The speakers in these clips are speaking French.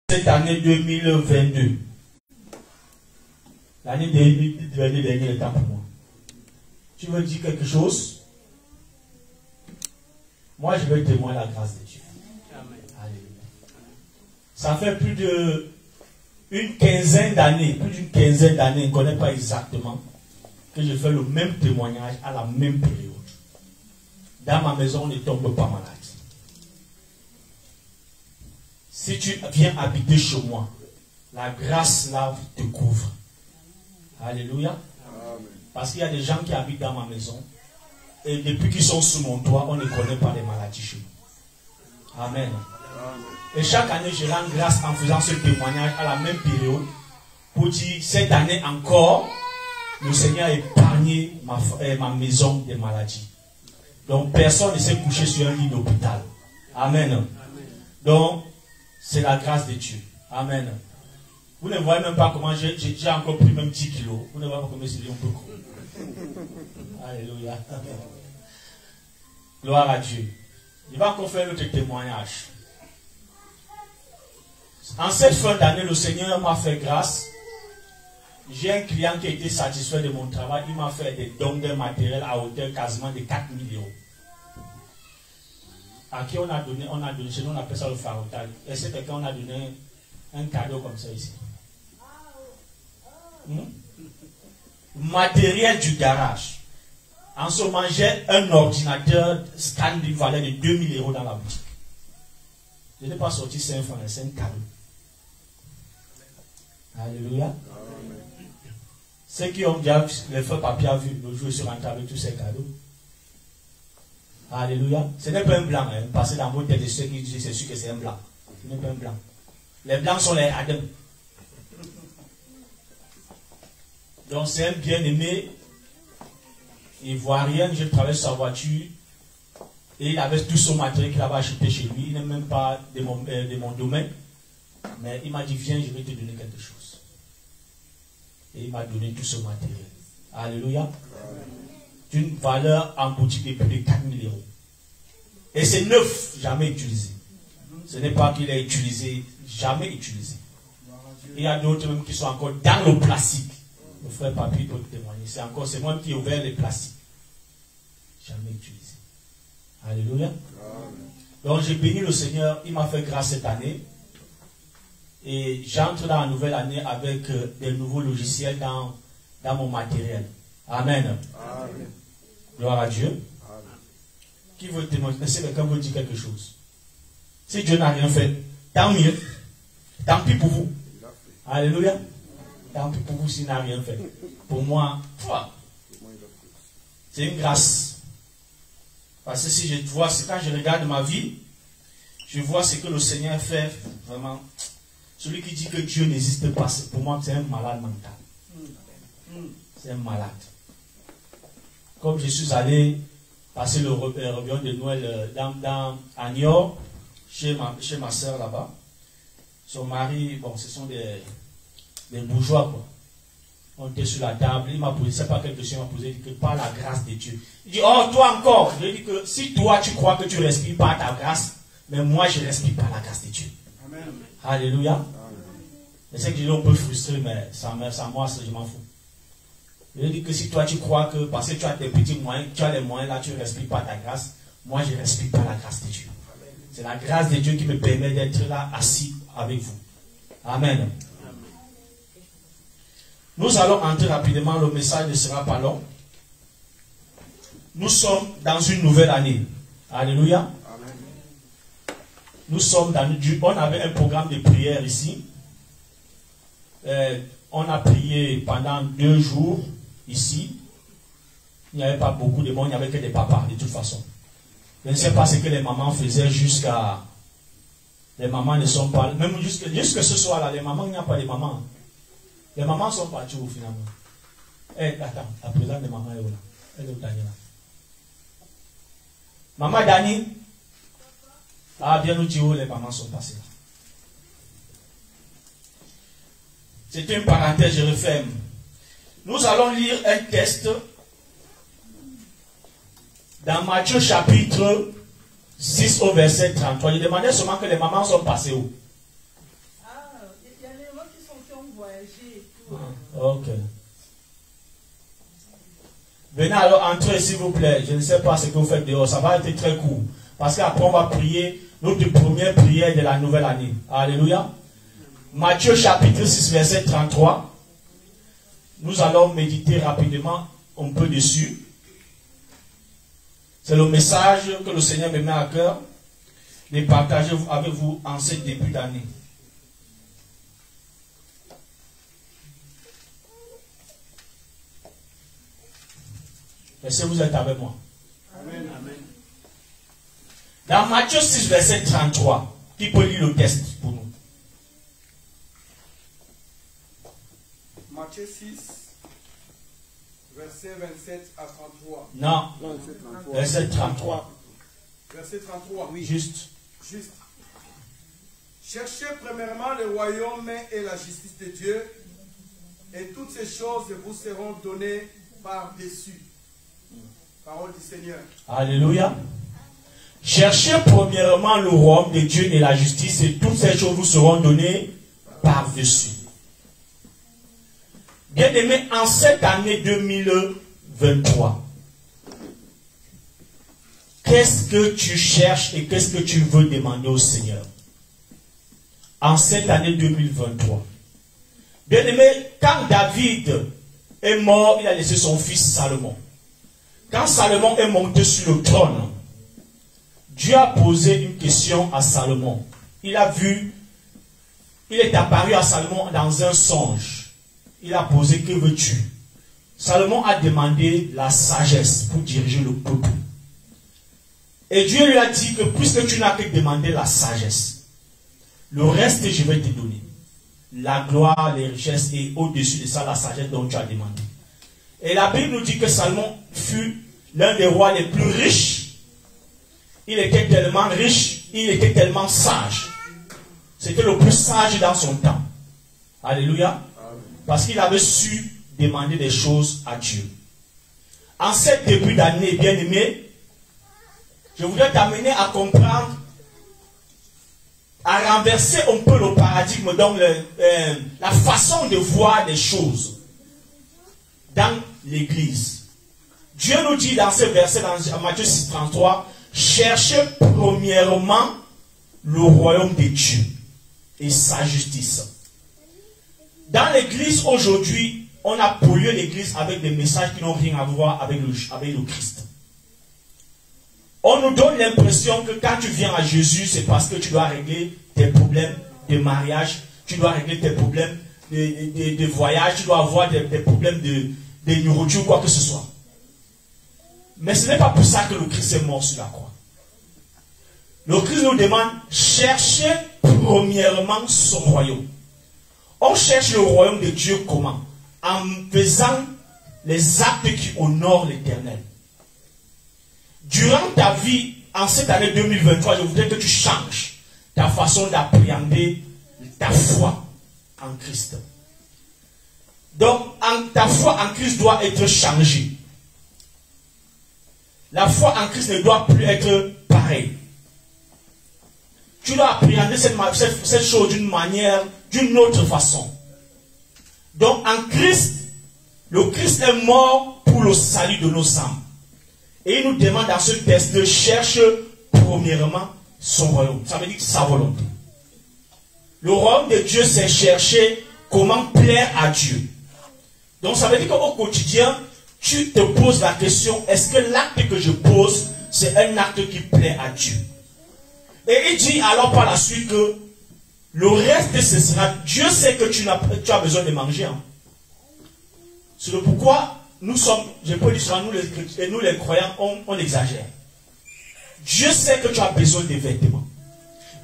cette année 2022. L'année 2022 dernière est temps pour moi. Tu veux dire quelque chose? Moi, je veux témoigner la grâce de Dieu. Amen. Alléluia. Ça fait plus d'une quinzaine d'années, on ne connaît pas exactement, que je fais le même témoignage à la même période. Dans ma maison, on ne tombe pas malade. Si tu viens habiter chez moi, la grâce là te couvre. Alléluia. Amen. Parce qu'il y a des gens qui habitent dans ma maison et depuis qu'ils sont sous mon toit, on ne connaît pas les maladies chez nous. Amen. Amen. Et chaque année, je rends grâce en faisant ce témoignage à la même période pour dire cette année encore, le Seigneur a épargné ma maison des maladies. Donc personne ne s'est couché sur un lit d'hôpital. Amen. Amen. Donc c'est la grâce de Dieu. Amen. Vous ne voyez même pas comment j'ai encore pris même 10 kilos. Vous ne voyez pas comment c'est un peu gros. Alléluia. Gloire à Dieu. Il va encore faire notre témoignage. En cette fin d'année, le Seigneur m'a fait grâce. J'ai un client qui a été satisfait de mon travail. Il m'a fait des dons de matériel à hauteur quasiment de 4 000 €. À qui on a donné, chez nous on appelle ça le farotage. Et c'est quelqu'un, on a donné un cadeau comme ça ici. Matériel du garage. En ce moment, j'ai un ordinateur scan d'une valeur de 2 000 € dans la boutique. Je n'ai pas sorti 5 francs, c'est un cadeau. Alléluia. Amen. Ceux qui ont déjà les feux papier à vu, le jour sur un avec tous ces cadeaux. Alléluia. Ce n'est pas un blanc, hein, parce que dans votre tête de ceux qui disent c'est sûr que c'est un blanc. Ce n'est pas un blanc. Les blancs sont les Adam. Donc c'est un bien-aimé ivoirien, je travaille sur sa voiture et il avait tout son matériel qu'il avait acheté chez lui. Il n'est même pas de mon domaine, mais il m'a dit viens, je vais te donner quelque chose. Et il m'a donné tout ce matériel. Alléluia. D'une valeur en boutique de plus de 4 000 €. Et c'est neuf, jamais utilisé. Ce n'est pas qu'il est utilisé, jamais utilisé. Il y a d'autres même qui sont encore dans le plastique. Le frère Papi peut témoigner. C'est moi qui ai ouvert les plastiques. Jamais utilisé. Alléluia. Donc j'ai béni le Seigneur. Il m'a fait grâce cette année. Et j'entre dans la nouvelle année avec des nouveaux logiciels dans mon matériel. Amen. Amen. Gloire à Dieu. Amen. Qui veut témoigner? Est-ce que quelqu'un veut dire quelque chose? Si Dieu n'a rien fait, tant mieux. Tant pis pour vous. Alléluia. Tant pis pour vous s'il n'a rien fait. Pour moi, c'est une grâce. Parce que si je vois, quand je regarde ma vie, je vois ce que le Seigneur fait. Vraiment, celui qui dit que Dieu n'existe pas, pour moi, c'est un malade mental. C'est un malade. Comme je suis allé passer le réveillon de Noël à Niort, chez ma soeur là-bas. Son mari, bon, ce sont des bourgeois, quoi. On était sur la table, il m'a posé, c'est pas quelque chose, il m'a posé, il dit que par la grâce de Dieu. Il dit, oh, toi encore. Je lui ai dit que si toi tu crois que tu respires par ta grâce, mais moi je respire par la grâce de Dieu. Amen. Alléluia. Amen. Je sais que je suis un peu frustré, mais ça moi, je m'en fous. Je lui ai dit que si toi tu crois que parce que tu as tes petits moyens, tu as les moyens là, tu ne respires pas ta grâce, moi je respire par la grâce de Dieu. C'est la grâce de Dieu qui me permet d'être là assis avec vous. Amen. Nous allons entrer rapidement, le message ne sera pas long. Nous sommes dans une nouvelle année. Alléluia. Amen. Nous sommes on avait un programme de prière ici. On a prié pendant 2 jours ici. Il n'y avait pas beaucoup de monde, il n'y avait que des papas de toute façon. Je ne sais pas ce que les mamans faisaient jusqu'à... Les mamans ne sont pas... Même jusque ce soir-là, les mamans, il n'y a pas de mamans. Les mamans sont parties où finalement? Attends, la présence de maman est où là? Elle est où, Daniela? Maman Dani? Ah, bien nous dire où les mamans sont passées là. C'est une parenthèse, je referme. Nous allons lire un texte dans Matthieu chapitre 6 au verset 33. Je demandais seulement que les mamans sont passées où? voyager et tout. Ok. Venez alors entrer s'il vous plaît. Je ne sais pas ce que vous faites dehors. Ça va être très court. Parce qu'après on va prier notre première prière de la nouvelle année. Alléluia. Matthieu chapitre 6 verset 33. Nous allons méditer rapidement un peu dessus. C'est le message que le Seigneur me met à cœur de partager avec vous en ce début d'année. Est-ce que vous êtes avec moi? Amen. Amen. Dans Matthieu 6 verset 33, qui peut lire le texte pour nous? Matthieu 6, verset 27 à 33. Non, verset 33. Verset 33. Oui. Juste. Cherchez premièrement le royaume et la justice de Dieu, et toutes ces choses vous seront données par-dessus. Parole du Seigneur. Alléluia. Cherchez premièrement le royaume de Dieu et la justice, et toutes ces choses vous seront données par-dessus. Bien-aimés, en cette année 2023, qu'est-ce que tu cherches et qu'est-ce que tu veux demander au Seigneur? En cette année 2023. Bien-aimés, quand David est mort, il a laissé son fils Salomon. Quand Salomon est monté sur le trône, Dieu a posé une question à Salomon. Il est apparu à Salomon dans un songe. Il a posé, que veux-tu? Salomon a demandé la sagesse pour diriger le peuple. Et Dieu lui a dit que puisque tu n'as que demandé la sagesse, le reste je vais te donner. La gloire, les richesses et au-dessus de ça la sagesse dont tu as demandé. Et la Bible nous dit que Salomon fut l'un des rois les plus riches. Il était tellement riche, il était tellement sage. C'était le plus sage dans son temps. Alléluia. Parce qu'il avait su demander des choses à Dieu. En ce début d'année, bien-aimé, je voudrais t'amener à comprendre, à renverser un peu le paradigme, donc la façon de voir les choses dans l'église. Dieu nous dit dans ce verset, dans Matthieu 6, 33, cherchez premièrement le royaume de Dieu et sa justice. Dans l'église aujourd'hui, on a pollué l'église avec des messages qui n'ont rien à voir avec le Christ. On nous donne l'impression que quand tu viens à Jésus, c'est parce que tu dois régler tes problèmes de mariage, tu dois régler tes problèmes de voyage, tu dois avoir des problèmes de nourriture ou quoi que ce soit. Mais ce n'est pas pour ça que le Christ est mort sur la croix. Le Christ nous demande, cherchez premièrement son royaume. On cherche le royaume de Dieu comment? En faisant les actes qui honorent l'Éternel. Durant ta vie, en cette année 2023, je voudrais que tu changes ta façon d'appréhender ta foi en Christ. Donc, ta foi en Christ doit être changée. La foi en Christ ne doit plus être pareille. Tu dois appréhender cette chose d'une manière, d'une autre façon. Donc en Christ, le Christ est mort pour le salut de nos âmes. Et il nous demande dans ce texte de chercher premièrement son royaume. Ça veut dire sa volonté. Le royaume de Dieu, c'est chercher comment plaire à Dieu. Donc ça veut dire qu'au quotidien, tu te poses la question, est-ce que l'acte que je pose, c'est un acte qui plaît à Dieu? Et il dit alors par la suite que le reste, ce sera, Dieu sait que tu as besoin de manger. Hein. C'est pourquoi nous sommes, je peux dire ça, nous les croyants, on exagère. Dieu sait que tu as besoin de vêtements.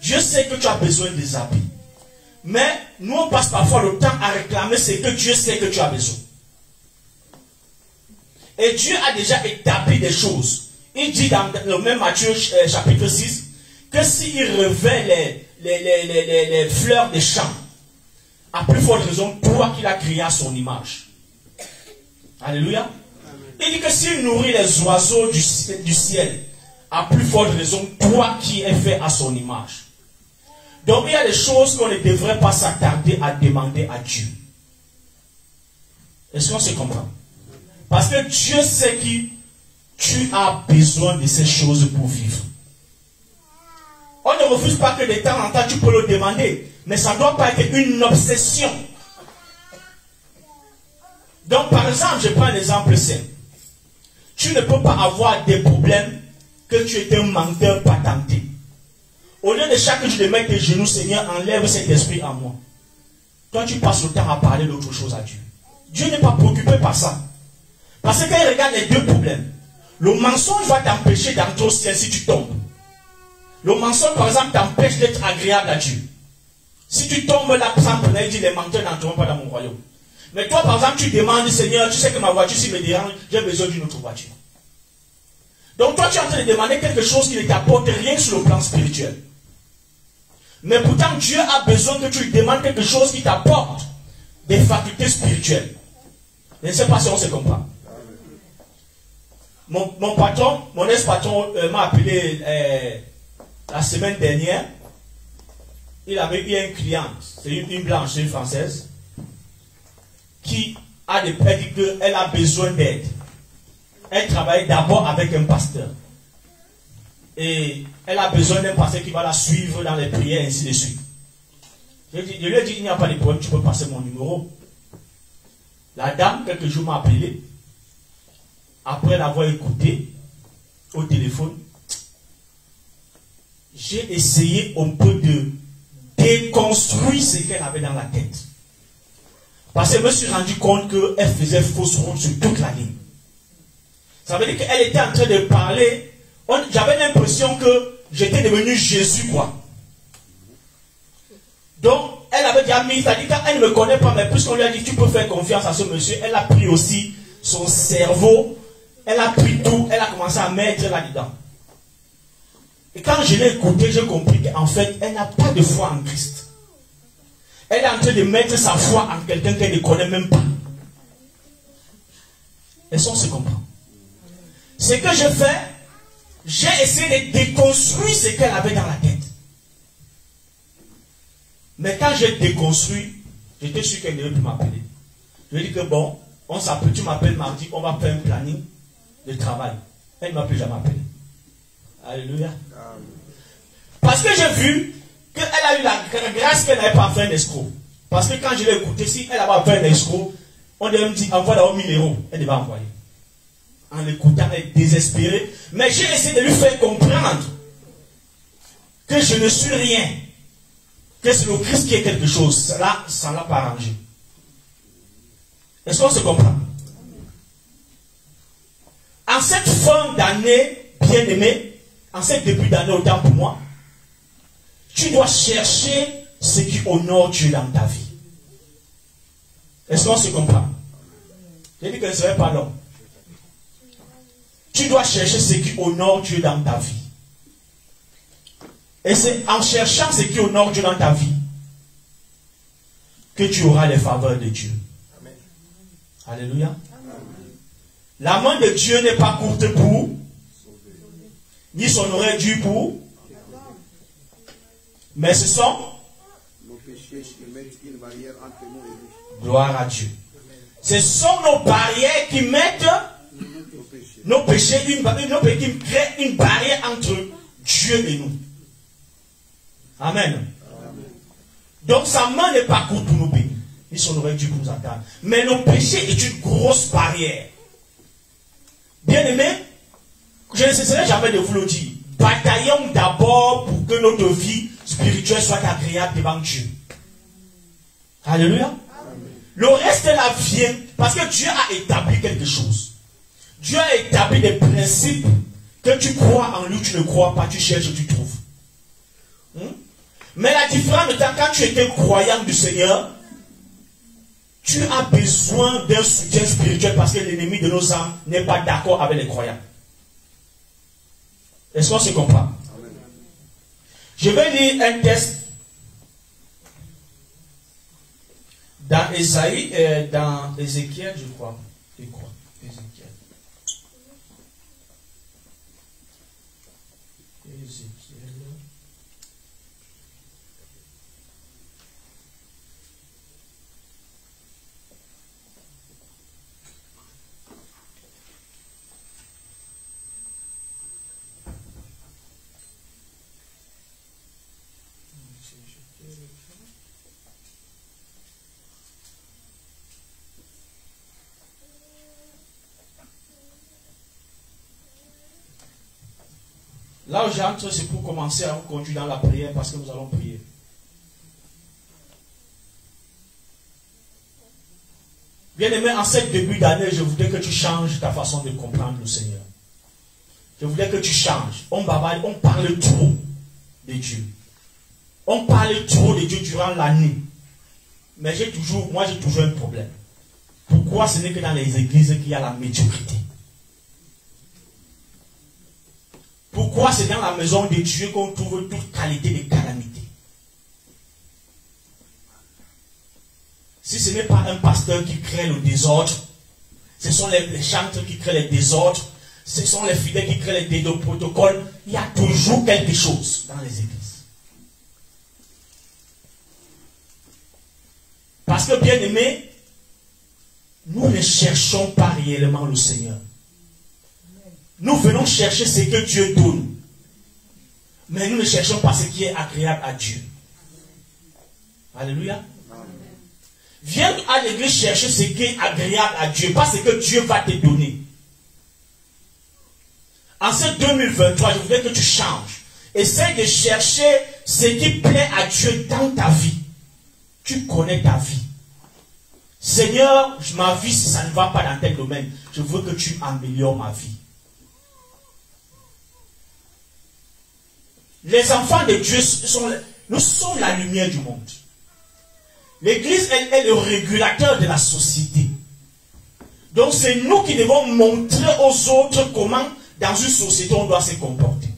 Dieu sait que tu as besoin des habits. Mais nous, on passe parfois le temps à réclamer ce que Dieu sait que tu as besoin. Et Dieu a déjà établi des choses. Il dit dans le même Matthieu chapitre 6, que s'il revêt les fleurs des champs, à plus forte raison, toi qui l'as créé à son image. Alléluia. Il dit que s'il nourrit les oiseaux du ciel, à plus forte raison, toi qui es fait à son image. Donc il y a des choses qu'on ne devrait pas s'attarder à demander à Dieu. Est-ce qu'on se comprend? Parce que Dieu sait que tu as besoin de ces choses pour vivre. On ne refuse pas que de temps en temps tu peux le demander, mais ça ne doit pas être une obsession. Donc par exemple, je prends un exemple simple. Tu ne peux pas avoir des problèmes que tu es un menteur patenté. Au lieu de chaque jour de mettre tes genoux, Seigneur, enlève cet esprit en moi. Toi, tu passes le temps à parler d'autre chose à Dieu. Dieu n'est pas préoccupé par ça. Parce que quand il regarde les deux problèmes, le mensonge va t'empêcher d'entrer au ciel si tu tombes. Le mensonge, par exemple, t'empêche d'être agréable à Dieu. Si tu tombes là, par exemple, il dit les menteurs n'entreront pas dans mon royaume. Mais toi, par exemple, tu demandes, Seigneur, tu sais que ma voiture, s'il me dérange, j'ai besoin d'une autre voiture. Donc toi, tu es en train de demander quelque chose qui ne t'apporte rien sur le plan spirituel. Mais pourtant, Dieu a besoin que tu lui demandes quelque chose qui t'apporte des facultés spirituelles. Je ne sais pas si on se comprend. Mon patron, mon ex-patron m'a appelé la semaine dernière. Il avait eu un client, c'est une blanche, une française, qui a dit qu'elle a besoin d'aide. Elle travaille d'abord avec un pasteur. Et elle a besoin d'un pasteur qui va la suivre dans les prières, ainsi de suite. Je lui ai dit, il n'y a pas de problème, tu peux passer mon numéro. La dame, quelques jours, m'a appelé. Après l'avoir écouté au téléphone, j'ai essayé un peu de déconstruire ce qu'elle avait dans la tête. Parce que je me suis rendu compte qu'elle faisait fausse route sur toute la ligne. Ça veut dire qu'elle était en train de parler. J'avais l'impression que j'étais devenu Jésus, quoi. Donc, elle avait déjà mis, c'est-à-dire qu'elle ne me connaît pas, mais puisqu'on lui a dit tu peux faire confiance à ce monsieur, elle a pris aussi son cerveau, elle a pris tout, elle a commencé à mettre là-dedans. Et quand je l'ai écouté, j'ai compris qu'en fait, elle n'a pas de foi en Christ. Elle est en train de mettre sa foi en quelqu'un qu'elle ne connaît même pas. Est-ce qu'on se comprend? Ce que je fais, j'ai essayé de déconstruire ce qu'elle avait dans la tête. Mais quand j'ai déconstruit, j'étais sûr qu'elle ne devait plus m'appeler. Je lui ai dit que bon, on s'appelle, tu m'appelles mardi, on va faire un planning de travail. Elle ne m'a plus jamais appelé. Alléluia. Parce que j'ai vu qu'elle a eu la grâce qu'elle n'avait pas fait un escroc. Parce que quand je l'ai écouté, si elle avait fait un escroc, on devait me dire envoie d'abord 1000 euros. Elle devait envoyer. En l'écoutant, elle est désespérée. Mais j'ai essayé de lui faire comprendre que je ne suis rien. Que c'est le Christ qui est quelque chose. Cela, ça ne l'a pas arrangé. Est-ce qu'on se comprend? En cette fin d'année, bien-aimé, en ce début d'année, autant pour moi, tu dois chercher ce qui honore Dieu dans ta vie. Est-ce qu'on se comprend? J'ai dit que ce ne serait pas long. Tu dois chercher ce qui honore Dieu dans ta vie. Et c'est en cherchant ce qui honore Dieu dans ta vie que tu auras les faveurs de Dieu. Amen. Alléluia. Amen. La main de Dieu n'est pas courte pour, ni son oreille dure pour, mais ce sont nos péchés qui mettent une barrière entre nous et lui. Gloire à Dieu. Ce sont nos barrières qui mettent nos péchés, qui créent une barrière entre Dieu et nous. Amen. Amen. Donc sa main n'est pas courte pour nous bénir, ni son oreille dure pour nous attendre. Mais le péché est une grosse barrière. Bien aimé, je ne cesserai jamais de vous le dire. Bataillons d'abord pour que notre vie spirituelle soit agréable devant Dieu. Alléluia. Amen. Le reste là vient parce que Dieu a établi quelque chose. Dieu a établi des principes que tu crois en lui, tu ne crois pas, tu cherches, tu trouves. Mais la différence étant, quand tu étais croyant du Seigneur, tu as besoin d'un soutien spirituel parce que l'ennemi de nos âmes n'est pas d'accord avec les croyants. Est-ce qu'on se comprend? Amen. Je vais lire un texte dans Esaïe, dans Ézéchiel, je crois. Ézéchiel. Là où j'entre, c'est pour commencer à vous conduire dans la prière parce que nous allons prier. Bien-aimé, en ce début d'année, je voudrais que tu changes ta façon de comprendre le Seigneur. Je voudrais que tu changes. On parle trop de Dieu. On parle trop de Dieu durant l'année. Mais moi j'ai toujours un problème. Pourquoi ce n'est que dans les églises qu'il y a la médiocrité? Pourquoi c'est dans la maison de Dieu qu'on trouve toute qualité de calamité? Si ce n'est pas un pasteur qui crée le désordre, ce sont les chantres qui créent les désordres, ce sont les fidèles qui créent les protocoles, il y a toujours quelque chose dans les églises. Parce que bien aimé, nous ne cherchons pas réellement le Seigneur. Nous venons chercher ce que Dieu donne. Mais nous ne cherchons pas ce qui est agréable à Dieu. Alléluia. Viens à l'église chercher ce qui est agréable à Dieu, pas ce que Dieu va te donner. En ce 2023, je voudrais que tu changes. Essaye de chercher ce qui plaît à Dieu dans ta vie. Tu connais ta vie. Seigneur, ma vie, si ça ne va pas dans tel domaine, je veux que tu améliores ma vie. Les enfants de Dieu nous sommes la lumière du monde. L'église, elle est le régulateur de la société. Donc c'est nous qui devons montrer aux autres comment dans une société on doit se comporter.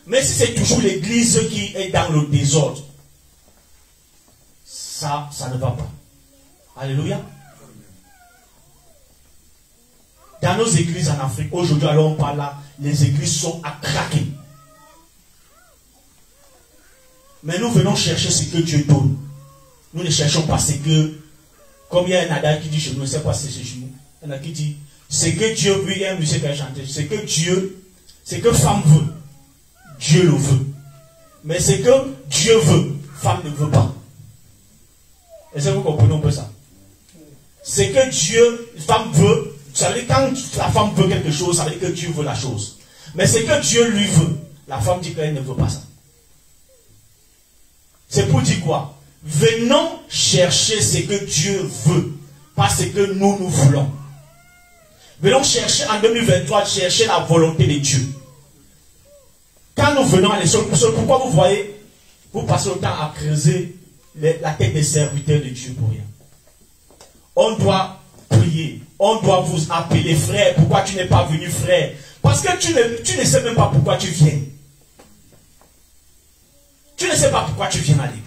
Mais si c'est toujours l'église qui est dans le désordre, ça ne va pas. Alléluia. Dans nos églises en Afrique, aujourd'hui, alors on parle là, les églises sont à craquer. Mais nous venons chercher ce que Dieu donne. Nous ne cherchons pas ce que, comme il y a un Nadal qui dit chez nous, je ne sais pas si c'est chez nous, il y en a qui dit, ce que Dieu veut, il y a un musicien qui a chanté, ce que femme veut, Dieu le veut. Mais ce que Dieu veut, femme ne veut pas. Est-ce que vous comprenez un peu ça? Ce que femme veut, ça veut dire quand la femme veut quelque chose, ça veut dire que Dieu veut la chose. Mais ce que Dieu lui veut, la femme dit qu'elle ne veut pas ça. C'est pour dire quoi? Venons chercher ce que Dieu veut, pas ce que nous voulons. Venons chercher en 2023, chercher la volonté de Dieu. Quand nous venons à l'école, pourquoi vous voyez, vous passez le temps à creuser la tête des serviteurs de Dieu pour rien. On doit prier, on doit vous appeler frère. Pourquoi tu n'es pas venu frère? Parce que tu ne sais même pas pourquoi tu viens. Tu ne sais pas pourquoi tu viens à l'église.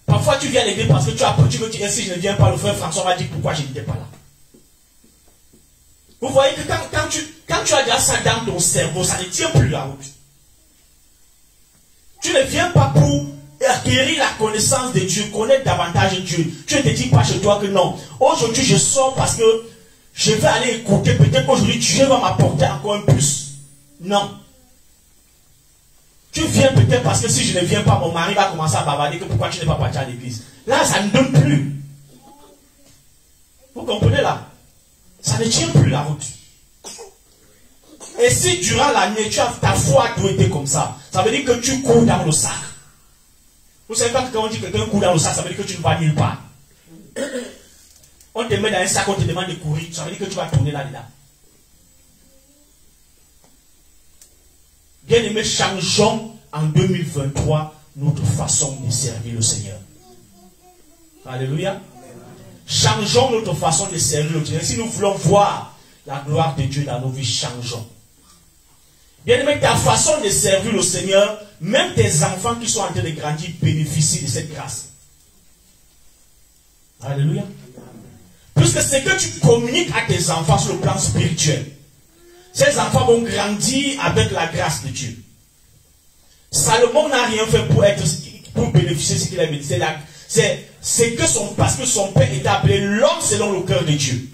Parfois tu viens à l'église parce que tu veux dire si je ne viens pas, le frère François va dire pourquoi je n'étais pas là. Vous voyez que quand tu as déjà ça dans ton cerveau, ça ne tient plus la route. Tu ne viens pas pour acquérir la connaissance de Dieu, connaître davantage Dieu. Tu ne te dis pas chez toi que non. Aujourd'hui je sors parce que je vais aller écouter. Peut-être qu'aujourd'hui Dieu va m'apporter encore un plus. Non. Tu viens peut-être parce que si je ne viens pas, mon mari va commencer à bavarder que pourquoi tu n'es pas parti à l'église. Là, ça ne donne plus. Vous comprenez là? Ça ne tient plus la route. Et si durant l'année, ta foi doit être comme ça, ça veut dire que tu cours dans le sac. Vous savez pas que quand on dit que quelqu'un court dans le sac, ça veut dire que tu ne vas nulle part. On te met dans un sac, on te demande de courir, ça veut dire que tu vas tourner là-dedans. Bien aimé, changeons en 2023 notre façon de servir le Seigneur. Alléluia. Changeons notre façon de servir le Seigneur. Si nous voulons voir la gloire de Dieu dans nos vies, changeons. Bien aimé, ta façon de servir le Seigneur, même tes enfants qui sont en train de grandir bénéficient de cette grâce. Alléluia. Puisque c'est que tu communiques à tes enfants sur le plan spirituel. Ces enfants vont grandir avec la grâce de Dieu. Salomon n'a rien fait pour bénéficier de ce qu'il a bénéficié. Parce que son père était appelé l'homme selon le cœur de Dieu.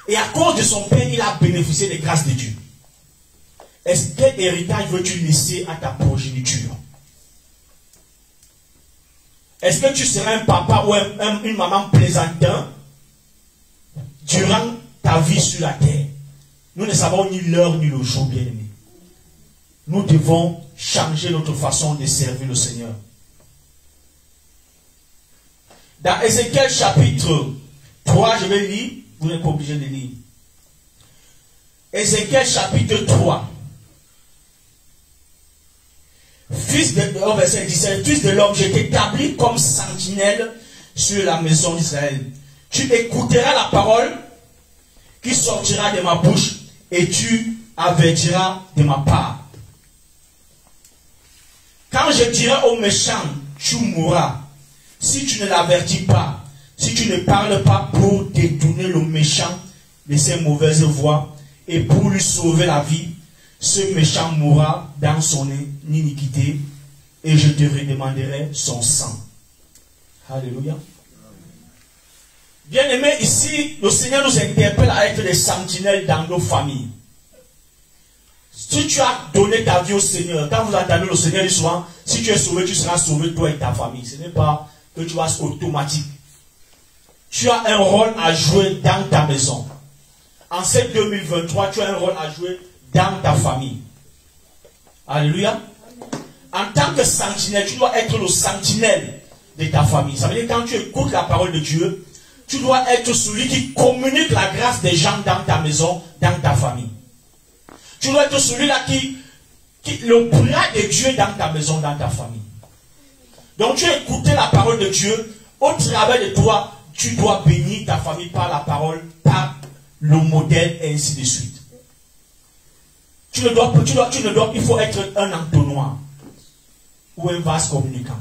Et à cause de son père, il a bénéficié des grâces de Dieu. Quel héritage veux-tu laisser à ta progéniture? Est-ce que tu seras un papa ou une maman plaisantin durant ta vie sur la terre? Nous ne savons ni l'heure ni le jour, bien aimé. nous devons changer notre façon de servir le Seigneur. Dans Ézéchiel chapitre 3, je vais lire, vous n'êtes pas obligé de lire. Ézéchiel chapitre 3. Verset 17, Fils de l'homme, je t'établis comme sentinelle sur la maison d'Israël. Tu écouteras la parole qui sortira de ma bouche et tu avertiras de ma part. Quand je dirai au méchant, tu mourras, si tu ne l'avertis pas, si tu ne parles pas pour détourner le méchant de ses mauvaises voies et pour lui sauver la vie, ce méchant mourra dans son iniquité et je te redemanderai son sang. Alléluia. Bien aimé, ici, le Seigneur nous interpelle à être des sentinelles dans nos familles. Si tu as donné ta vie au Seigneur, quand vous entendez le Seigneur dit souvent, si tu es sauvé, tu seras sauvé toi et ta famille. Ce n'est pas que tu vas automatique. Tu as un rôle à jouer dans ta maison. En cette 2023, tu as un rôle à jouer dans ta famille. Alléluia. En tant que sentinelle, tu dois être le sentinelle de ta famille. Ça veut dire quand tu écoutes la parole de Dieu, tu dois être celui qui communique la grâce des gens dans ta maison, dans ta famille. Tu dois être celui-là qui le bras de Dieu dans ta maison, dans ta famille. Donc tu as écouté la parole de Dieu, au travers de toi, tu dois bénir ta famille par la parole, par le modèle et ainsi de suite. Il faut être un entonnoir ou un vase communicant.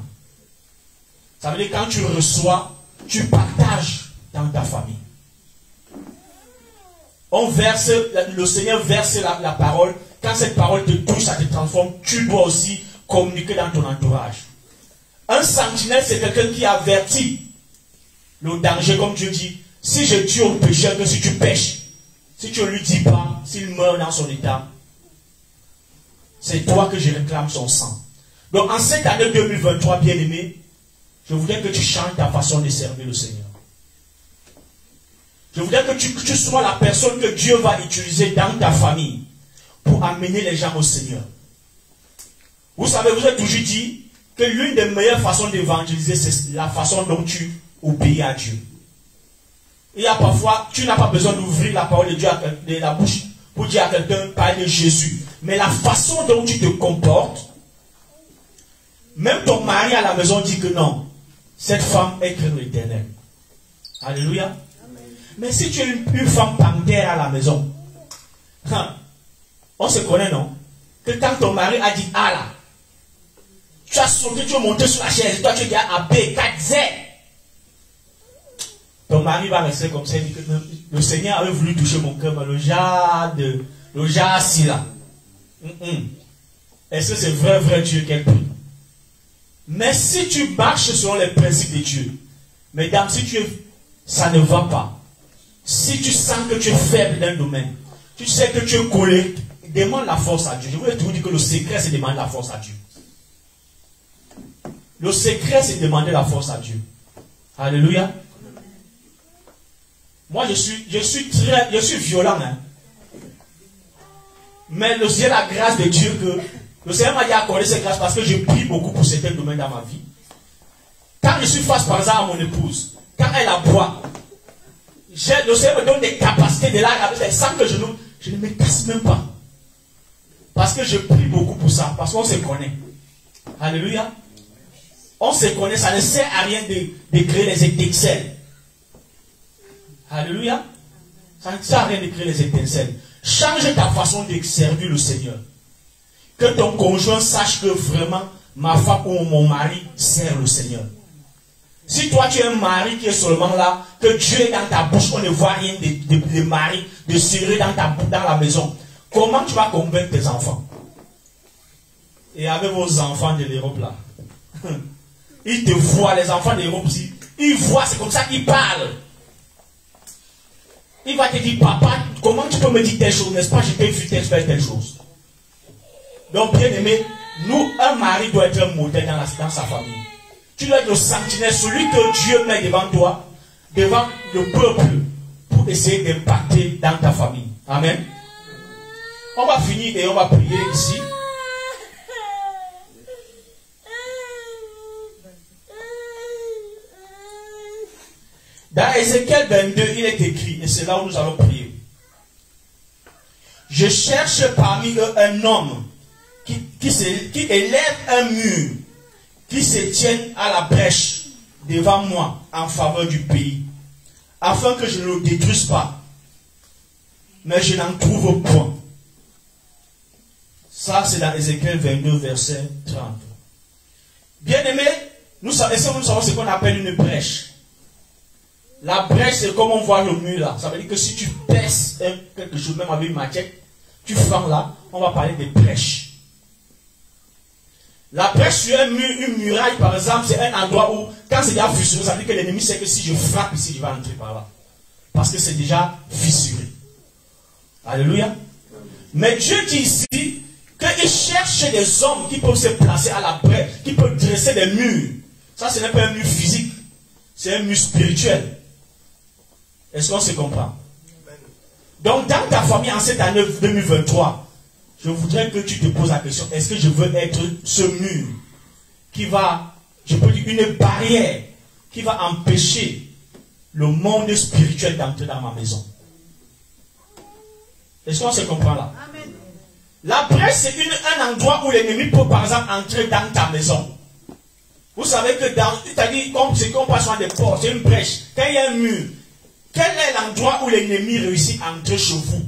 Ça veut dire quand tu reçois, tu partages dans ta famille. Le Seigneur verse la parole. Quand cette parole te touche, ça te transforme. Tu dois aussi communiquer dans ton entourage. Un sentinelle, c'est quelqu'un qui avertit le danger, comme Dieu dit. Si je tue au pécheur, que si tu pêches, si tu ne lui dis pas, s'il meurt dans son état, c'est toi que je réclame son sang. Donc en cette année 2023, bien-aimé, je voudrais que tu changes ta façon de servir le Seigneur. Je voudrais que tu sois la personne que Dieu va utiliser dans ta famille pour amener les gens au Seigneur. Vous savez, vous avez toujours dit que l'une des meilleures façons d'évangéliser, c'est la façon dont tu obéis à Dieu. Il y a parfois, tu n'as pas besoin d'ouvrir la parole de Dieu de la bouche pour dire à quelqu'un, parle de Jésus. Mais la façon dont tu te comportes, même ton mari à la maison dit que non, cette femme est crainte l'Éternel. Alléluia. Amen. Mais si tu es une femme panthère à la maison, on se connaît, non? Que quand ton mari a dit A là, tu as sauté, tu es monté sur la chaise, toi tu dis A, B, 4, Z. Ton mari va rester comme ça, il dit que le Seigneur avait voulu toucher mon cœur, mais le jar si là. Est-ce que c'est vrai Dieu qu'elle prie? Mais si tu marches selon les principes de Dieu, mesdames, ça ne va pas. Si tu sens que tu es faible dans un domaine, tu sais que tu es collé, demande la force à Dieu. Je voulais te dire que le secret, c'est demander la force à Dieu. Le secret, c'est demander la force à Dieu. Alléluia. Moi, je suis violent, hein. Mais j'ai la grâce de Dieu que le Seigneur m'a dit accorder cette grâce parce que je prie beaucoup pour certains domaines dans ma vie. Quand je suis face par exemple à mon épouse, quand elle aboie, le Seigneur me donne des capacités de la rabaisser sans que je ne me casse même pas. Parce que je prie beaucoup pour ça, parce qu'on se connaît. Alléluia. On se connaît, ça ne sert à rien de créer les étincelles. Alléluia. Ça ne sert à rien de créer les étincelles. Change ta façon de servir le Seigneur. Que ton conjoint sache que vraiment ma femme ou mon mari sert le Seigneur. Si toi tu es un mari qui est seulement là, que Dieu est dans ta bouche, on ne voit rien de mari, de serré dans la maison, comment tu vas convaincre tes enfants? Et avec vos enfants de l'Europe là, ils te voient, les enfants de l'Europe, ils voient, c'est comme ça qu'ils parlent. Il va te dire, papa, comment tu peux me dire telle chose, n'est-ce pas, je t'ai vu faire telle chose. Donc, bien aimé, nous, un mari doit être un modèle dans sa famille. Tu dois être le sentinelle, celui que Dieu met devant toi, devant le peuple, pour essayer d'impacter dans ta famille. Amen. On va finir et on va prier ici. Dans Ézéchiel 22, il est écrit, et c'est là où nous allons prier. Je cherche parmi eux un homme qui élève un mur, qui se tienne à la brèche devant moi en faveur du pays, afin que je ne le détruise pas. Mais je n'en trouve point. Ça, c'est dans Ézéchiel 22, verset 30. Bien aimé, nous savons ce qu'on appelle une brèche. La brèche, c'est comme on voit le mur là. Ça veut dire que si tu perces quelque chose, même avec une machette, tu fends là, on va parler de brèche. La brèche sur un mur, une muraille par exemple, c'est un endroit où, quand c'est déjà fissuré, ça veut dire que l'ennemi sait que si je frappe ici, il va entrer par là. Parce que c'est déjà fissuré. Alléluia. Mais Dieu dit ici qu'il cherche des hommes qui peuvent se placer à la brèche, qui peuvent dresser des murs. Ça, ce n'est pas un mur physique, c'est un mur spirituel. Est-ce qu'on se comprend? Donc, dans ta famille, en cette année 2023, je voudrais que tu te poses la question, est-ce que je veux être ce mur qui va, je peux dire, une barrière qui va empêcher le monde spirituel d'entrer dans ma maison? Est-ce qu'on se comprend là? Amen. La brèche, c'est un endroit où l'ennemi peut, par exemple, entrer dans ta maison. Vous savez que c'est qu'on passe sur des portes, c'est une brèche. Quand il y a un mur, quel est l'endroit où l'ennemi réussit à entrer chez vous?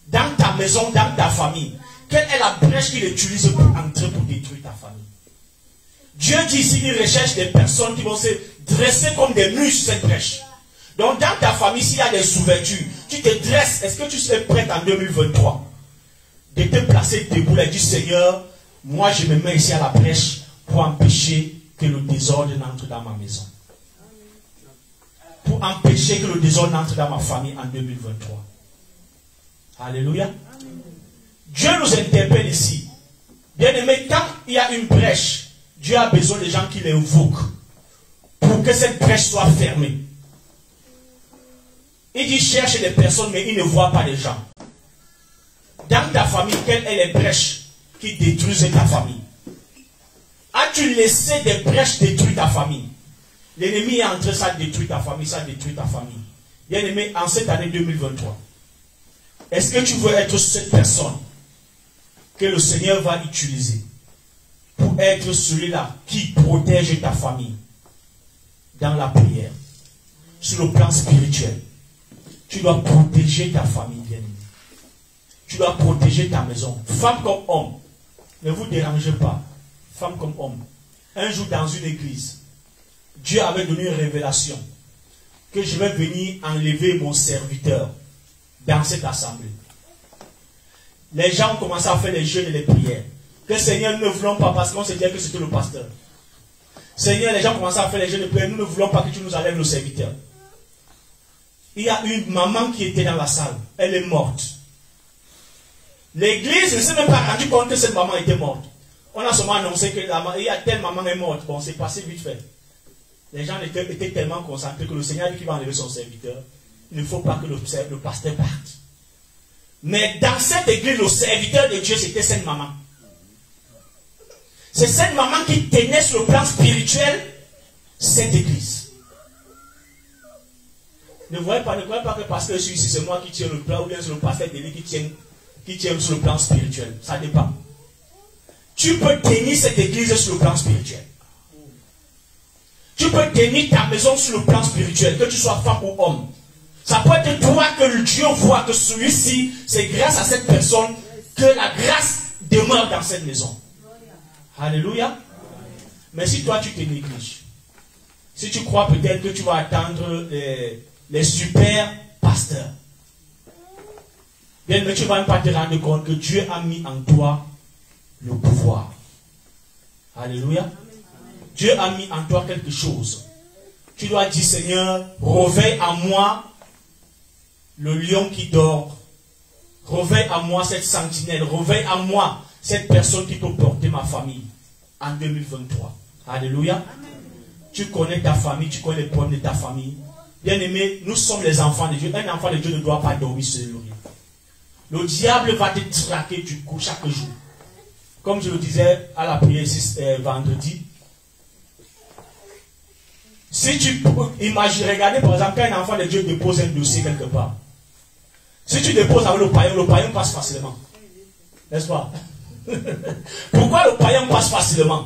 Dans ta maison, dans ta famille. Quelle est la brèche qu'il utilise pour entrer, pour détruire ta famille? Dieu dit ici qu'il recherche des personnes qui vont se dresser comme des murs sur cette brèche. Donc dans ta famille, s'il y a des ouvertures, tu te dresses. Est-ce que tu serais prêt en 2023 de te placer debout et dire, Seigneur, moi je me mets ici à la brèche pour empêcher que le désordre n'entre dans ma maison. Pour empêcher que le désordre n'entre dans ma famille en 2023. Alléluia. Dieu nous interpelle ici. Bien aimé, quand il y a une brèche, Dieu a besoin des gens qui l'invoquent pour que cette brèche soit fermée. Il dit cherche des personnes, mais il ne voit pas les gens. Dans ta famille, quelles sont les brèches qui détruisent ta famille? As-tu laissé des brèches détruire ta famille? L'ennemi est entré, ça détruit ta famille, ça détruit ta famille. Bien aimé, en cette année 2023, est-ce que tu veux être cette personne que le Seigneur va utiliser pour être celui-là qui protège ta famille dans la prière, sur le plan spirituel? Tu dois protéger ta famille, bien aimé. Tu dois protéger ta maison. Femme comme homme, ne vous dérangez pas. Femme comme homme. Un jour dans une église, Dieu avait donné une révélation que je vais venir enlever mon serviteur dans cette assemblée. Les gens ont commencé à faire les jeûnes et les prières. Que Seigneur, nous ne voulons pas parce qu'on se disait que c'était le pasteur. Seigneur, les gens ont commencé à faire les jeûnes et les prières. Nous ne voulons pas que tu nous enlèves le serviteur. Il y a une maman qui était dans la salle. Elle est morte. L'église ne s'est même pas rendu compte que cette maman était morte. On a seulement annoncé que il y a telle maman est morte. Bon, c'est passé vite fait. Les gens étaient tellement concentrés que le Seigneur dit qu'il va enlever son serviteur. Il ne faut pas que le pasteur parte. Mais dans cette église, le serviteur de Dieu, c'était cette maman. C'est cette maman qui tenait sur le plan spirituel cette église. Ne croyez pas que parce que je suis ici, c'est moi qui tiens le plan, ou bien c'est le pasteur de l'église qui tient sur le plan spirituel. Ça dépend. Tu peux tenir cette église sur le plan spirituel. Tu peux tenir ta maison sur le plan spirituel, que tu sois femme ou homme. Ça peut être toi que Dieu voit que celui-ci, c'est grâce à cette personne que la grâce demeure dans cette maison. Alléluia. Mais si toi tu te négliges, si tu crois peut-être que tu vas attendre les super pasteurs, bien, mais tu ne vas même pas te rendre compte que Dieu a mis en toi le pouvoir. Alléluia. Dieu a mis en toi quelque chose. Tu dois dire, Seigneur, réveille en moi le lion qui dort. Réveille en moi cette sentinelle. Réveille en moi cette personne qui peut porter ma famille en 2023. Alléluia. Amen. Tu connais ta famille, tu connais les problèmes de ta famille. Bien aimé, nous sommes les enfants de Dieu. Un enfant de Dieu ne doit pas dormir sur le lit. Le diable va te traquer du coup chaque jour. Comme je le disais à la prière vendredi, Si tu imagines, regardez par exemple, quand un enfant de Dieu dépose un dossier quelque part. Si tu déposes avec le païen passe facilement. N'est-ce pas? Pourquoi le païen passe facilement?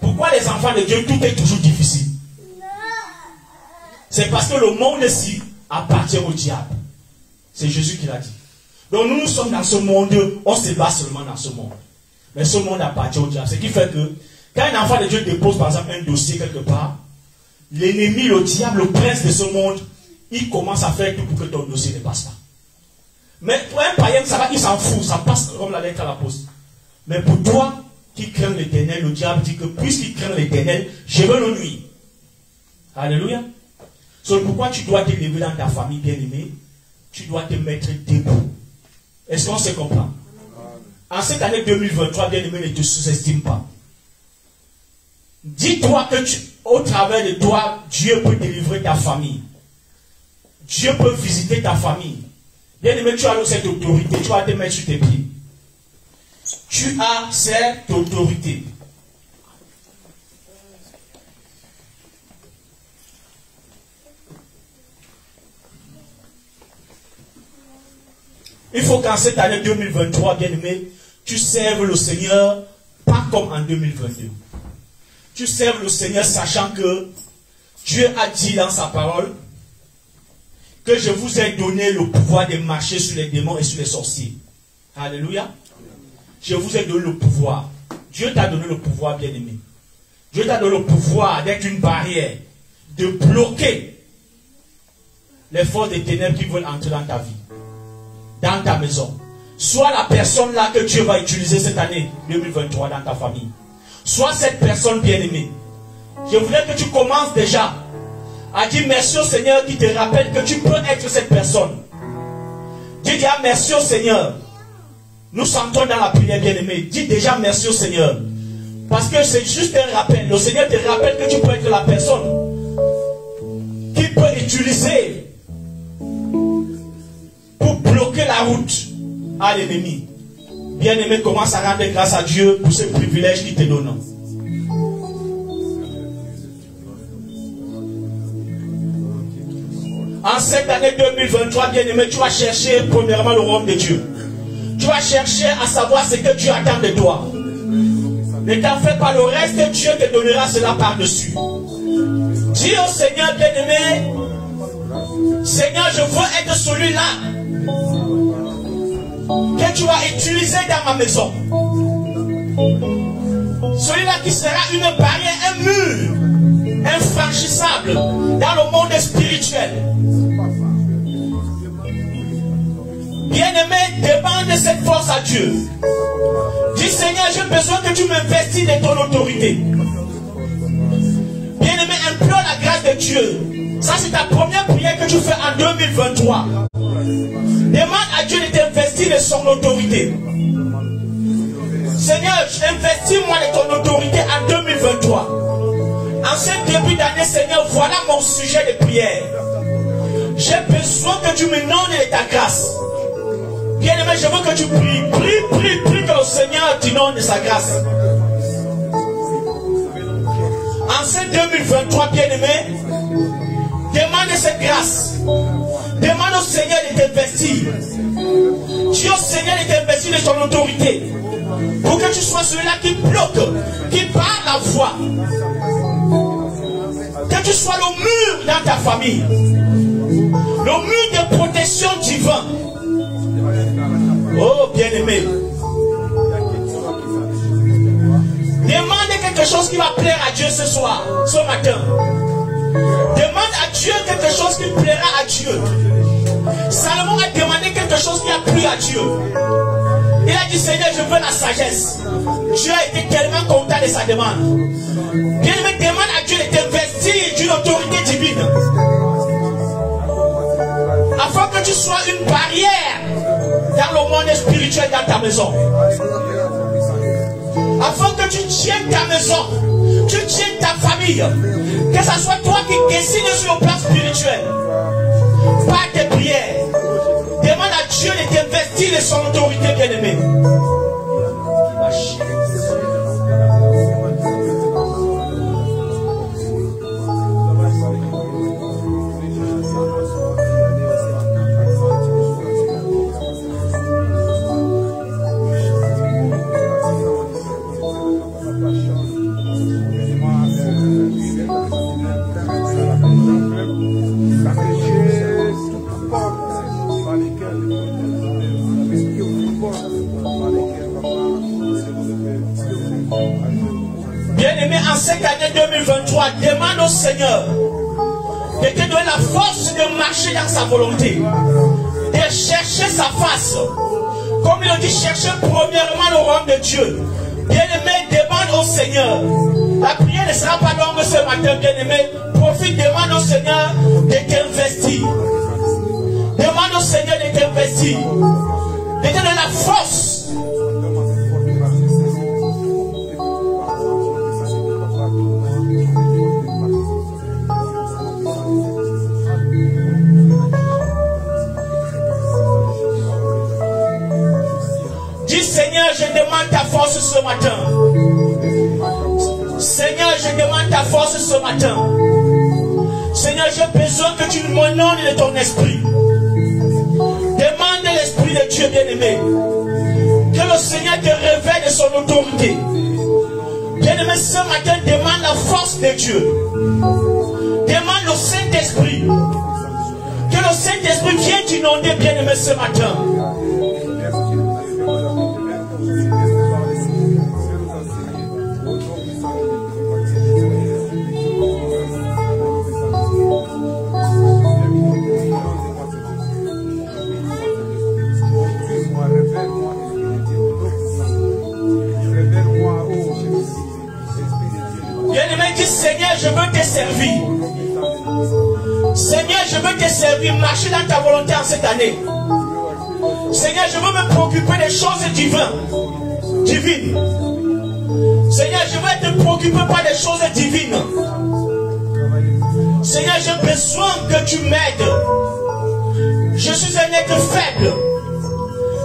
Pourquoi les enfants de Dieu, tout est toujours difficile? C'est parce que le monde-ci appartient au diable. C'est Jésus qui l'a dit. Donc nous sommes dans ce monde, on se bat seulement dans ce monde. Mais ce monde appartient au diable. Ce qui fait que, quand un enfant de Dieu dépose par exemple un dossier quelque part, l'ennemi, le diable, le prince de ce monde, il commence à faire tout pour que ton dossier ne passe pas. Mais pour un païen, ça va, il s'en fout, ça passe comme la lettre à la poste. Mais pour toi, qui craint l'Éternel, le diable dit que puisqu'il craint l'Éternel, je veux le nuire. Alléluia. C'est pourquoi tu dois te lever dans ta famille bien-aimée, tu dois te mettre debout. Est-ce qu'on se comprend? En cette année 2023, bien-aimé, ne te sous-estime pas. Dis-toi que au travers de toi, Dieu peut délivrer ta famille. Dieu peut visiter ta famille. Bien-aimé, tu as cette autorité, tu vas te mettre sur tes pieds. Tu as cette autorité. Il faut qu'en cette année 2023, bien-aimé, tu serves le Seigneur pas comme en 2022. Tu serves le Seigneur sachant que Dieu a dit dans sa parole que je vous ai donné le pouvoir de marcher sur les démons et sur les sorciers. Alléluia. Je vous ai donné le pouvoir. Dieu t'a donné le pouvoir, bien-aimé. Dieu t'a donné le pouvoir d'être une barrière, de bloquer les forces des ténèbres qui veulent entrer dans ta vie, dans ta maison. Soit la personne là que Dieu va utiliser cette année 2023 dans ta famille. Soit cette personne bien-aimée. Je voudrais que tu commences déjà à dire merci au Seigneur qui te rappelle que tu peux être cette personne. Dis déjà merci au Seigneur. Nous sentons dans la prière bien-aimée. Dis déjà merci au Seigneur. Parce que c'est juste un rappel. Le Seigneur te rappelle que tu peux être la personne qui peut utiliser pour bloquer la route à l'ennemi. Bien-aimé, commence à rendre grâce à Dieu pour ce privilège qu'il te donne. En cette année 2023, bien-aimé, tu vas chercher premièrement le royaume de Dieu. Tu vas chercher à savoir ce que Dieu attend de toi. Ne t'en fais pas, le reste, Dieu te donnera cela par-dessus. Dis au Seigneur bien-aimé, Seigneur, je veux être celui-là que tu vas utiliser dans ma maison. Celui-là qui sera une barrière, un mur infranchissable dans le monde spirituel. Bien-aimé, demande cette force à Dieu. Dis Seigneur, j'ai besoin que tu m'investisses de ton autorité. Bien-aimé, implore la grâce de Dieu. Ça, c'est ta première prière que tu fais en 2023. Demande à Dieu de t'investir de son autorité. Seigneur, investis-moi de ton autorité en 2023. En ce début d'année, Seigneur, voilà mon sujet de prière. J'ai besoin que tu me donnes de ta grâce. Bien-aimé, je veux que tu pries. Prie que le Seigneur t'inonde de sa grâce. En ce 2023, bien-aimé, demande cette grâce. Demande au Seigneur de t'investir. Dis au Seigneur de t'investir de son autorité. Pour que tu sois celui-là qui bloque, qui parle la voix. Que tu sois le mur dans ta famille. Le mur de protection divin. Oh, bien-aimé. Demande quelque chose qui va plaire à Dieu ce soir, ce matin. Demande à Dieu quelque chose qui plaira à Dieu. Salomon a demandé quelque chose qui a plu à Dieu. Il a dit, Seigneur, je veux la sagesse. Dieu a été tellement content de sa demande. Bien-aimé, demande à Dieu de t'investir d'une autorité divine. Afin que tu sois une barrière dans le monde spirituel dans ta maison. Afin que tu tiennes ta maison, tu tiennes ta famille. Que ce soit toi qui décides sur le plan spirituel. Par tes prières. Demande à Dieu de t'investir de son autorité, bien-aimée. au Seigneur de te donner la force de marcher dans sa volonté, de chercher sa face. Comme il a dit, chercher premièrement le royaume de Dieu. Bien-aimé, demande au Seigneur. La prière ne sera pas longue ce matin, bien-aimé. Profite, demande au Seigneur de t'investir. Demande au Seigneur de t'investir. De te donner la force. Dis Seigneur, je demande ta force ce matin. Seigneur, je demande ta force ce matin. Seigneur, j'ai besoin que tu m'inondes de ton esprit. Demande l'esprit de Dieu bien-aimé. Que le Seigneur te révèle de son autorité. Bien-aimé, ce matin, demande la force de Dieu. Demande au Saint-Esprit. Que le Saint-Esprit vienne t'inonder, bien-aimé, ce matin. Bien-aimé, dis Seigneur, je veux te servir. Seigneur, je veux te servir, marcher dans ta volonté en cette année. Seigneur, je veux me préoccuper des choses divines. Seigneur, je veux te préoccuper par des choses divines. Seigneur, j'ai besoin que tu m'aides. Je suis un être faible.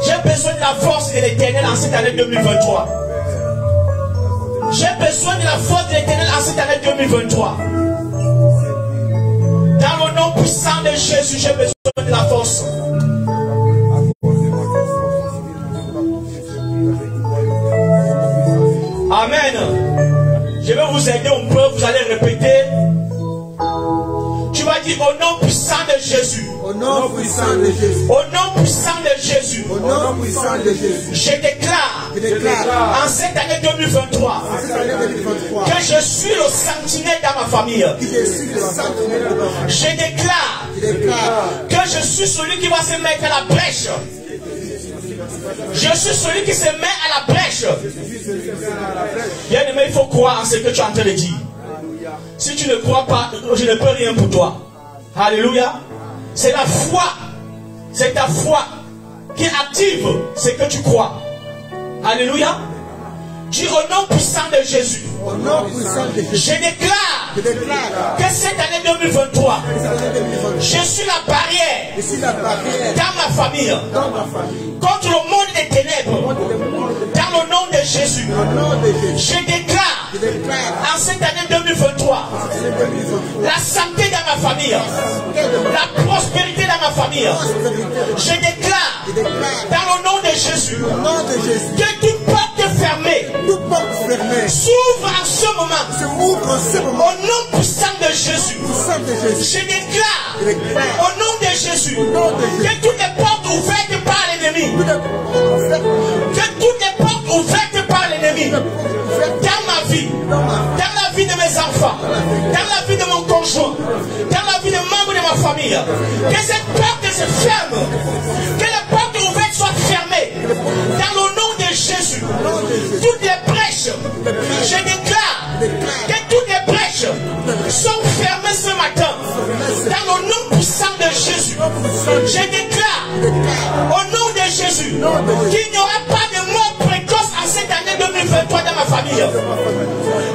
J'ai besoin de la force de l'Éternel en cette année 2023. J'ai besoin de la force de l'Éternel en cette année 2023. Dans le nom puissant de Jésus, j'ai besoin de la force. Amen. Je vais vous aider un peu, vous allez répéter. Tu vas dire au nom puissant de Jésus. Au nom puissant de Jésus. Au nom puissant de Jésus. Au nom puissant de Jésus. Je déclare en cette année 2023 que je suis le sentinelle dans ma famille. Je déclare que je suis celui qui va se mettre à la brèche. Je suis celui qui se met à la brèche. Bien aimé, il faut croire en ce que tu es en train de dire. Si tu ne crois pas, je ne peux rien pour toi. Alléluia. C'est la foi. C'est ta foi qui active ce que tu crois. Alléluia. Dis au nom puissant de Jésus. Au nom puissant de Jésus. Je déclare que cette année 2023, je suis la barrière dans ma famille. Contre le monde des ténèbres. Dans le nom de Jésus. Je déclare en cette année 2023 la santé dans ma famille. La prospérité dans ma famille. Je déclare dans le nom de Jésus que toute porte fermée s'ouvre en ce moment. Au nom puissant de Jésus. Je déclare au nom de Jésus que toutes les portes ouvertes par l'ennemi, que toutes les portes ouvertes par l'ennemi dans ma vie, dans la vie de mes enfants, dans la vie de mon conjoint, dans la vie des membres de ma famille, que cette porte se ferme, que les portes ouvertes soient fermées dans le nom de Jésus. Toutes les brèches, je déclare que toutes les brèches sont fermées ce matin dans le nom puissant de Jésus. Je déclare au nom de Jésus qu'il n'y aura pas de mort précoce en cette année 2023 dans ma famille.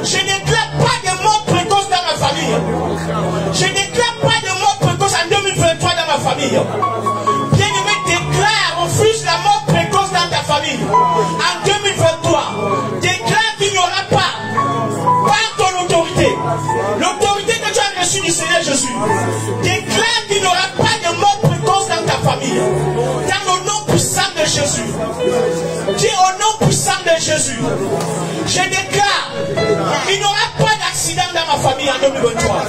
Je déclare pas de mort précoce dans ma famille. Je déclare pas de mort précoce en 2023 dans ma famille. Bien-aimé, déclare, refuse la mort précoce dans ta famille. En 2023, déclare qu'il n'y aura pas, par ton autorité, l'autorité que tu as reçue du Seigneur Jésus, déclare qu'il n'y aura pas de mort précoce dans ta famille. Dans le nom puissant de Jésus. Dis au nom puissant de Jésus. Je déclare qu'il n'y aura pas d'accident dans ma famille en 2023.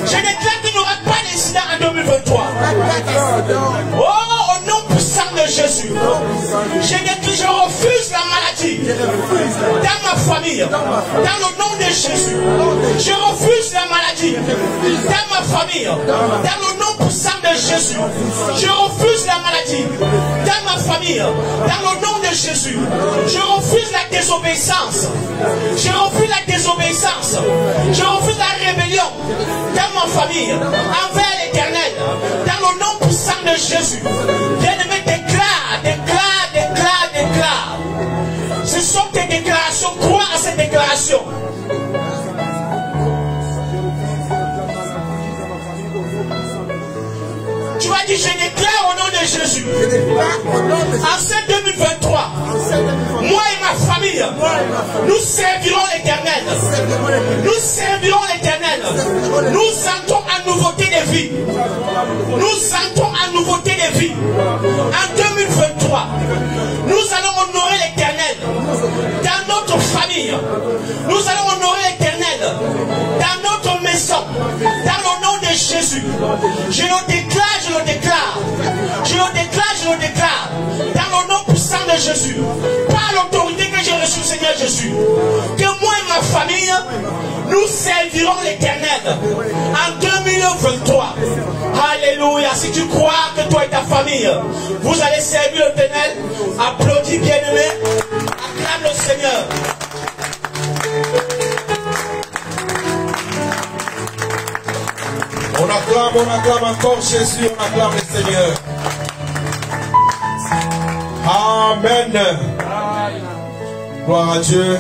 Je déclare qu'il n'y aura pas d'incident en 2023. Oh, au nom puissant de Jésus. Je refuse la maladie maladie, dans ma famille, dans le nom de Jésus. Je refuse la maladie dans ma famille, dans le nom puissant de Jésus. Je refuse la maladie dans ma famille, dans le nom de Jésus. Je refuse la désobéissance. Je refuse la désobéissance. Je refuse la rébellion dans ma famille, envers l'Éternel, dans le nom puissant de Jésus. Bien-aimé, déclare, déclare, déclare, déclare. Ce sont tes déclarations. Crois à ces déclarations. Tu vas dire, je déclare au nom de Jésus. En ce 2023, moi et ma famille, nous servirons l'Éternel. Nous servirons l'Éternel. Nous sentons en nouveauté de vie. Nous sentons en nouveauté de vie. En 2023, nous allons honorer l'Éternel dans notre famille. Nous allons honorer l'Éternel dans notre maison. Dans le nom de Jésus. Je le déclare, je le déclare. Je le déclare, je le déclare. Dans le nom puissant de Jésus. Par l'autorité que j'ai reçue, Seigneur Jésus. Que moi et ma famille, nous servirons l'Éternel en 2023. Alléluia. Si tu crois que toi et ta famille, vous allez servir l'Éternel, applaudis bien-aimé. Acclame le Seigneur. On acclame encore Jésus, on acclame le Seigneur. Amen. Gloire à Dieu.